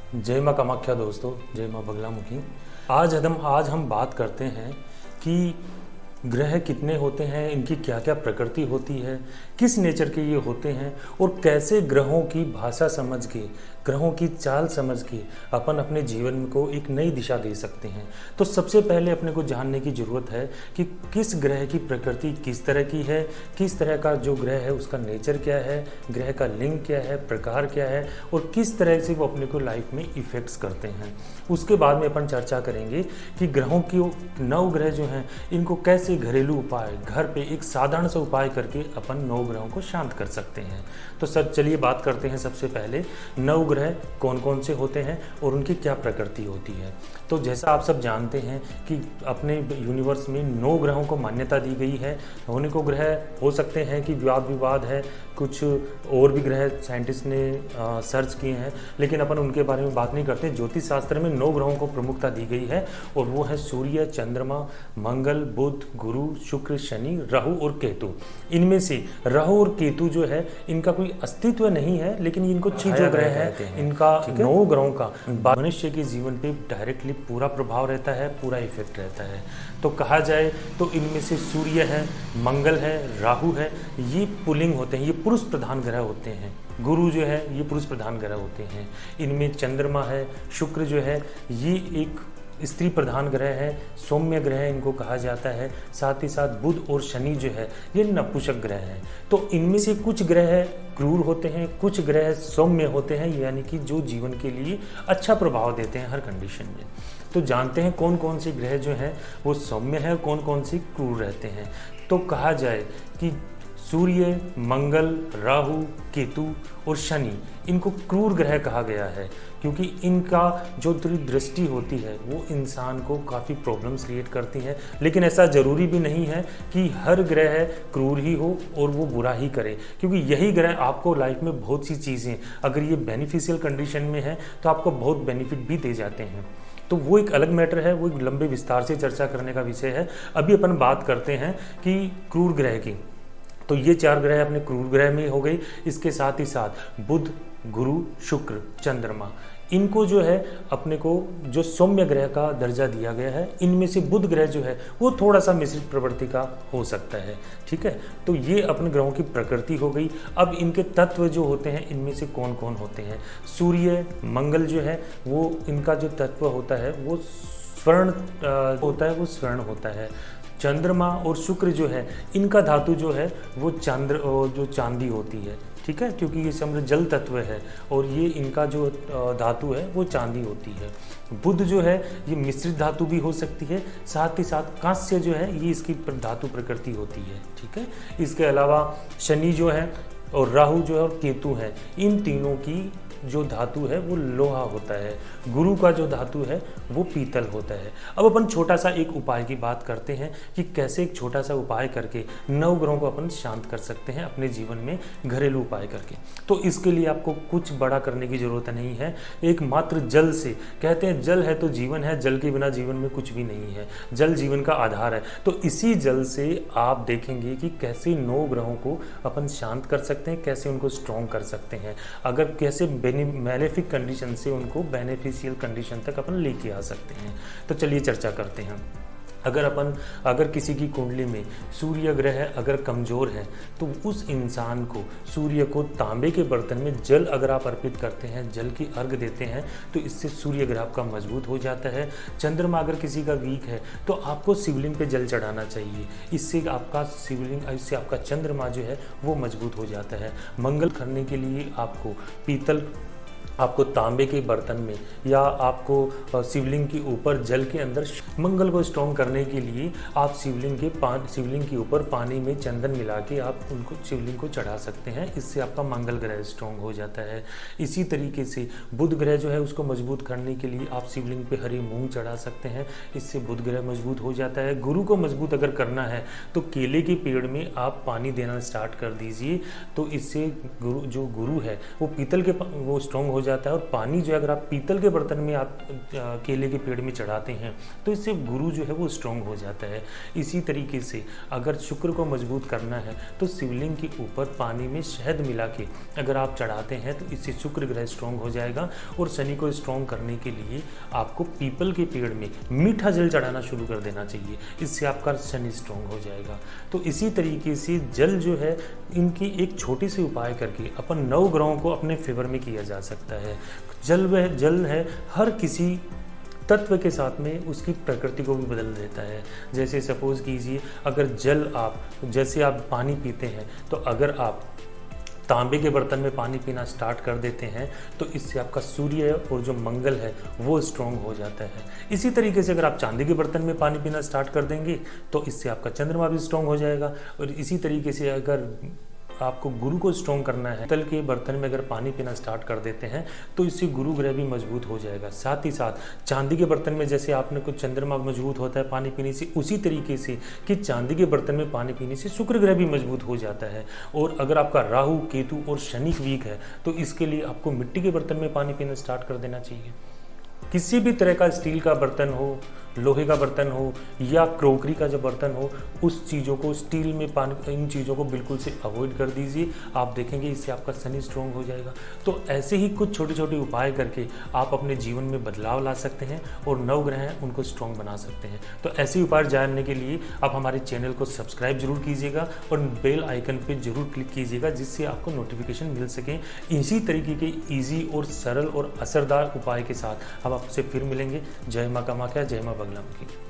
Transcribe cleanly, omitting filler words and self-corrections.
जय माँ कामाख्या दोस्तों, जय माँ बगलामुखी। आज हम बात करते हैं कि ग्रह कितने होते हैं, इनकी क्या क्या प्रकृति होती है, किस नेचर के ये होते हैं और कैसे ग्रहों की भाषा समझ के, ग्रहों की चाल समझ के अपन अपने जीवन को एक नई दिशा दे सकते हैं। तो सबसे पहले अपने को जानने की ज़रूरत है कि किस ग्रह की प्रकृति किस तरह की है, किस तरह का जो ग्रह है उसका नेचर क्या है, ग्रह का लिंग क्या है, प्रकार क्या है और किस तरह से वो अपने को लाइफ में इफ़ेक्ट्स करते हैं। उसके बाद में अपन चर्चा करेंगे कि ग्रहों की 9 ग्रह जो हैं इनको कैसे घरेलू उपाय, घर पे एक साधारण सा उपाय करके अपन 9 ग्रहों को शांत कर सकते हैं। तो सर चलिए बात करते हैं सबसे पहले 9 ग्रह कौन कौन से होते हैं और उनकी क्या प्रकृति होती है। तो जैसा आप सब जानते हैं कि अपने यूनिवर्स में 9 ग्रहों को मान्यता दी गई है। होने को ग्रह हो सकते हैं कि वाद विवाद है, कुछ और भी ग्रह साइंटिस्ट ने सर्च किए हैं, लेकिन अपन उनके बारे में बात नहीं करते। ज्योतिष शास्त्र में 9 ग्रहों को प्रमुखता दी गई है और वो है सूर्य, चंद्रमा, मंगल, बुध, गुरु, शुक्र, शनि, राहु और केतु। इनमें से राहु और केतु जो है इनका कोई अस्तित्व नहीं है, लेकिन इनको 6 जो ग्रह है इनका 9 ग्रहों का मनुष्य के जीवन पे डायरेक्टली पूरा प्रभाव रहता है, पूरा इफेक्ट रहता है। तो कहा जाए तो इनमें से सूर्य है, मंगल है, राहु है, ये पुल्लिंग होते हैं, ये पुरुष प्रधान ग्रह होते हैं। गुरु जो है ये पुरुष प्रधान ग्रह होते हैं। इनमें चंद्रमा है, शुक्र जो है ये एक स्त्री प्रधान ग्रह है, सौम्य ग्रह इनको कहा जाता है। साथ ही साथ बुध और शनि जो है ये नपुंसक ग्रह हैं। तो इनमें से कुछ ग्रह क्रूर होते हैं, कुछ ग्रह सौम्य होते हैं, यानी कि जो जीवन के लिए अच्छा प्रभाव देते हैं हर कंडीशन में। तो जानते हैं कौन कौन से ग्रह जो हैं वो सौम्य है, कौन कौन से क्रूर रहते हैं। तो कहा जाए कि सूर्य, मंगल, राहु, केतु और शनि इनको क्रूर ग्रह कहा गया है, क्योंकि इनका जो दृष्टि होती है वो इंसान को काफ़ी प्रॉब्लम्स क्रिएट करती हैं। लेकिन ऐसा ज़रूरी भी नहीं है कि हर ग्रह क्रूर ही हो और वो बुरा ही करे, क्योंकि यही ग्रह आपको लाइफ में बहुत सी चीज़ें, अगर ये बेनिफिशियल कंडीशन में है तो आपको बहुत बेनिफिट भी दे जाते हैं। तो वो एक अलग मैटर है, वो एक लंबे विस्तार से चर्चा करने का विषय है। अभी अपन बात करते हैं कि क्रूर ग्रह की। तो ये 4 ग्रह अपने क्रूर ग्रह में हो गई। इसके साथ ही साथ बुध, गुरु, शुक्र, चंद्रमा, इनको जो है अपने को जो सौम्य ग्रह का दर्जा दिया गया है। इनमें से बुध ग्रह जो है वो थोड़ा सा मिश्रित प्रवृत्ति का हो सकता है, ठीक है। तो ये अपने ग्रहों की प्रकृति हो गई। अब इनके तत्व जो होते हैं इनमें से कौन कौन होते हैं। सूर्य, मंगल जो है वो इनका जो तत्व होता है वो स्वर्ण होता है, वो स्वर्ण होता है। चंद्रमा और शुक्र जो है इनका धातु जो है वो जो चांदी होती है, ठीक है, क्योंकि ये समृद्ध जल तत्व है और ये इनका जो धातु है वो चांदी होती है। बुध जो है ये मिश्रित धातु भी हो सकती है। साथ ही साथ कांस्य जो है ये इसकी धातु प्रकृति होती है, ठीक है। इसके अलावा शनि जो है और राहु जो है और केतु है, इन तीनों की जो धातु है वो लोहा होता है। गुरु का जो धातु है वो पीतल होता है। अब अपन छोटा सा एक उपाय की बात करते हैं कि कैसे एक छोटा सा उपाय करके 9 ग्रहों को अपन शांत कर सकते हैं अपने जीवन में, घरेलू उपाय करके। तो इसके लिए आपको कुछ बड़ा करने की ज़रूरत नहीं है। एक मात्र जल से, कहते हैं जल है तो जीवन है, जल के बिना जीवन में कुछ भी नहीं है, जल जीवन का आधार है। तो इसी जल से आप देखेंगे कि कैसे 9 ग्रहों को अपन शांत कर सकते हैं, कैसे उनको स्ट्रॉन्ग कर सकते हैं, अगर कैसे मैलेफिक कंडीशन से उनको बेनिफिशियल कंडीशन तक अपन लेके आ सकते हैं। तो चलिए चर्चा करते हैं। अगर किसी की कुंडली में सूर्य ग्रह अगर कमज़ोर है तो उस इंसान को सूर्य को तांबे के बर्तन में जल अगर आप अर्पित करते हैं, जल की अर्घ देते हैं, तो इससे सूर्य ग्रह आपका मजबूत हो जाता है। चंद्रमा अगर किसी का वीक है तो आपको शिवलिंग पे जल चढ़ाना चाहिए, इससे आपका चंद्रमा जो है वो मजबूत हो जाता है। मंगल करने के लिए आपको तांबे के बर्तन में या आपको शिवलिंग के ऊपर जल के अंदर मंगल को स्ट्रॉन्ग करने के लिए आप शिवलिंग के ऊपर पानी में चंदन मिला के आप उनको शिवलिंग को चढ़ा सकते हैं। इससे आपका मंगल ग्रह स्ट्रॉन्ग हो जाता है। इसी तरीके से बुध ग्रह जो है उसको मजबूत करने के लिए आप शिवलिंग पे हरी मूंग चढ़ा सकते हैं, इससे बुध ग्रह मजबूत हो जाता है। गुरु को मजबूत अगर करना है तो केले के पेड़ में आप पानी देना स्टार्ट कर दीजिए, तो इससे गुरु है वो पीतल के वो स्ट्रॉन्ग हो जाता है। और पानी जो है अगर आप पीतल के बर्तन में आप केले के पेड़ में चढ़ाते हैं तो इससे गुरु जो है वो स्ट्रांग हो जाता है। इसी तरीके से अगर शुक्र को मजबूत करना है तो शिवलिंग के ऊपर पानी में शहद मिला के अगर आप चढ़ाते हैं तो इससे शुक्र ग्रह स्ट्रांग हो जाएगा। और शनि को स्ट्रांग करने के लिए आपको पीपल के पेड़ में मीठा जल चढ़ाना शुरू कर देना चाहिए, इससे आपका शनि स्ट्रांग हो जाएगा। तो इसी तरीके से जल जो है इनकी एक छोटी सी उपाय करके अपन 9 ग्रहों को अपने फेवर में किया जा सकता है। जल है हर किसी तत्व के साथ में उसकी प्रकृति को भी बदल देता है। जैसे सपोज कीजिए अगर जैसे आप पानी पीते हैं तो अगर आप तांबे के बर्तन में पानी पीना स्टार्ट कर देते हैं तो इससे आपका सूर्य और जो मंगल है वो स्ट्रांग हो जाता है। इसी तरीके से अगर आप चांदी के बर्तन में पानी पीना स्टार्ट कर देंगे तो इससे आपका चंद्रमा भी स्ट्रांग हो जाएगा। और इसी तरीके से अगर आपको गुरु को स्ट्रांग करना है, पीतल के बर्तन में अगर पानी पीना स्टार्ट कर देते हैं तो इससे गुरु ग्रह भी मजबूत हो जाएगा। साथ ही साथ चांदी के बर्तन में जैसे आपने कुछ चंद्रमा मजबूत होता है पानी पीने से, उसी तरीके से कि चांदी के बर्तन में पानी पीने से शुक्र ग्रह भी मजबूत हो जाता है। और अगर आपका राहु, केतु और शनि वीक है तो इसके लिए आपको मिट्टी के बर्तन में पानी पीना स्टार्ट कर देना चाहिए। किसी भी तरह का स्टील का बर्तन हो, लोहे का बर्तन हो या क्रोकरी का जो बर्तन हो, उस चीज़ों को स्टील में पानी, इन चीज़ों को बिल्कुल से अवॉइड कर दीजिए। आप देखेंगे इससे आपका शनि स्ट्रांग हो जाएगा। तो ऐसे ही कुछ छोटे छोटे उपाय करके आप अपने जीवन में बदलाव ला सकते हैं और 9 ग्रह हैं उनको स्ट्रांग बना सकते हैं। तो ऐसे उपाय जानने के लिए आप हमारे चैनल को सब्सक्राइब जरूर कीजिएगा और बेल आइकन पर जरूर क्लिक कीजिएगा जिससे आपको नोटिफिकेशन मिल सके। इसी तरीके के ईजी और सरल और असरदार उपाय के साथ हम आपसे फिर मिलेंगे। जय माँ कामाख्या, जय माँ बगलामुखी।